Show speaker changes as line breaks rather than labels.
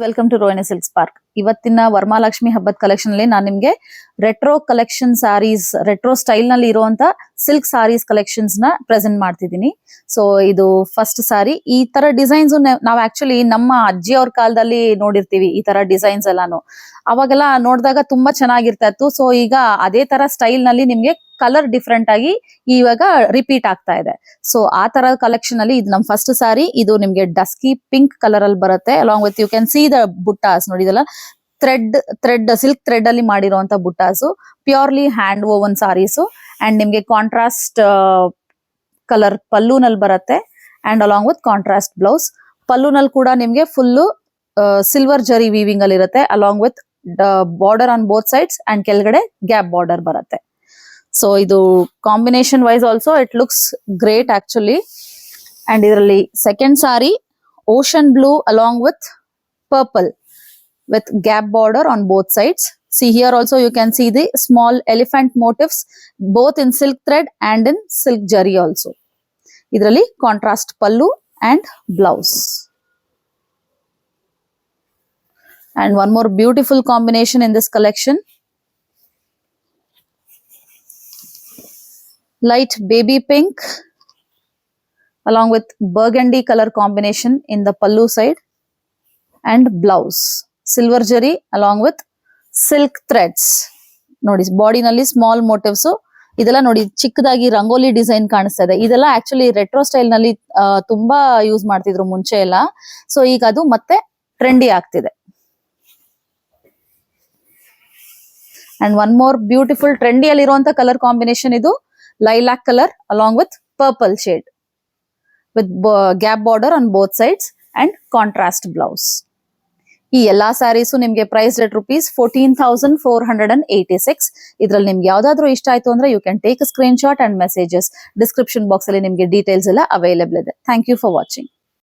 Welcome to Rohini silk spark. ಇವತ್ತಿನ ವರಮಹಾಲಕ್ಷ್ಮಿ ಹಬ್ಬದ collection ಅಲ್ಲಿ ನಾನು ನಿಮ್ಗೆ retro collection saris, retro style ನಲ್ಲಿ ಇರುವಂತ ಸಿಲ್ಕ್ ಸಾರೀಸ್ ಕಲೆಕ್ಷನ್ಸ್ ನ ಪ್ರೆಸೆಂಟ್ ಮಾಡ್ತಿದ್ದೀನಿ. ಸೊ ಇದು ಫಸ್ಟ್ ಸಾರಿ. ಈ ತರ ಡಿಸೈನ್ಸ್ ನಾವು ಆಕ್ಚುಲಿ ನಮ್ಮ ಅಜ್ಜಿ ಅವ್ರ ಕಾಲದಲ್ಲಿ ನೋಡಿರ್ತೀವಿ. ಈ ತರ ಡಿಸೈನ್ಸ್ ಎಲ್ಲಾನು ಅವಾಗೆಲ್ಲ ನೋಡಿದಾಗ ತುಂಬಾ ಚೆನ್ನಾಗಿರ್ತಾ ಇತ್ತು. ಸೊ ಈಗ ಅದೇ ತರ ಸ್ಟೈಲ್ ನಲ್ಲಿ ನಿಮ್ಗೆ ಕಲರ್ ಡಿಫ್ರೆಂಟ್ ಆಗಿ ಇವಾಗ ರಿಪೀಟ್ ಆಗ್ತಾ ಇದೆ. ಸೊ ಆ ತರ ಕಲೆಕ್ಷನ್ ಅಲ್ಲಿ ಇದು ನಮ್ ಫಸ್ಟ್ ಸಾರಿ. ಇದು ನಿಮ್ಗೆ ಡಸ್ಕಿ ಪಿಂಕ್ ಕಲರ್ ಅಲ್ಲಿ ಬರುತ್ತೆ. Along with you can see the buttas. ನೋಡಿದಲ್ಲ, ಥ್ರೆಡ್ ಸಿಲ್ಕ್ ಥ್ರೆಡ್ ಅಲ್ಲಿ ಮಾಡಿರುವಂತ buttas, purely hand woven saris. And ನಿಮ್ಗೆ ಕಾಂಟ್ರಾಸ್ಟ್ ಕಲರ್ ಪಲ್ಲೂನಲ್ಲಿ ಬರುತ್ತೆ. And along with contrast blouse. ಪಲ್ಲೂನಲ್ಲಿ ಕೂಡ ನಿಮ್ಗೆ ಫುಲ್ಲು ಸಿಲ್ವರ್ ಜರಿ ವೀವಿಂಗ್ ಅಲ್ಲಿ ಇರುತ್ತೆ. Along with border on both sides and ಕೆಳಗಡೆ ಗ್ಯಾಪ್ ಬಾರ್ಡರ್ ಬರುತ್ತೆ. ಸೊ ಇದು combination wise also it looks great actually. And ಇದರಲ್ಲಿ second sari ocean blue along with purple with gap border on both sides. See here also you can see the small elephant motifs both in silk thread and in silk jari also. Idralli contrast pallu and blouse. And one more beautiful combination in this collection. Light baby pink along with burgundy color combination in the pallu side and blouse. Silver ಜರಿ along with silk Threads. ನೋಡಿ ಬಾಡಿನಲ್ಲಿ small motives. ಇದೆಲ್ಲ ನೋಡಿ ಚಿಕ್ಕದಾಗಿ rangoli design ಕಾಣಿಸ್ತಾ ಇದೆ. ಇದೆಲ್ಲ actually retro style ನಲ್ಲಿ ತುಂಬಾ ಯೂಸ್ ಮಾಡ್ತಿದ್ರು ಮುಂಚೆ ಎಲ್ಲ. ಸೊ ಈಗ ಅದು ಮತ್ತೆ ಟ್ರೆಂಡಿ ಆಗ್ತಿದೆ. ಅಂಡ್ ಒನ್ ಮೋರ್ ಬ್ಯೂಟಿಫುಲ್ ಟ್ರೆಂಡಿಯಲ್ಲಿ ಇರುವಂತ ಕಲರ್ ಕಾಂಬಿನೇಷನ್ ಇದು lilac colour along with purple shade with gap border on both sides and contrast blouse. ಈ ಎಲ್ಲಾ ಸ್ಯಾರೀಸು ನಿಮ್ಗೆ ಪ್ರೈಸ್ ರೇಟ್ ₹14,486. ಇದ್ರಲ್ಲಿ ನಿಮ್ಗೆ ಯಾವ್ದಾದ್ರು ಇಷ್ಟ ಆಯ್ತು ಅಂದ್ರೆ you can take a screenshot and messages. Description box ಅಲ್ಲಿ ನಿಮ್ಗೆ ಡೀಟೇಲ್ಸ್ ಎಲ್ಲ ಅವೈಲೇಬಲ್ ಇದೆ. Thank you for watching.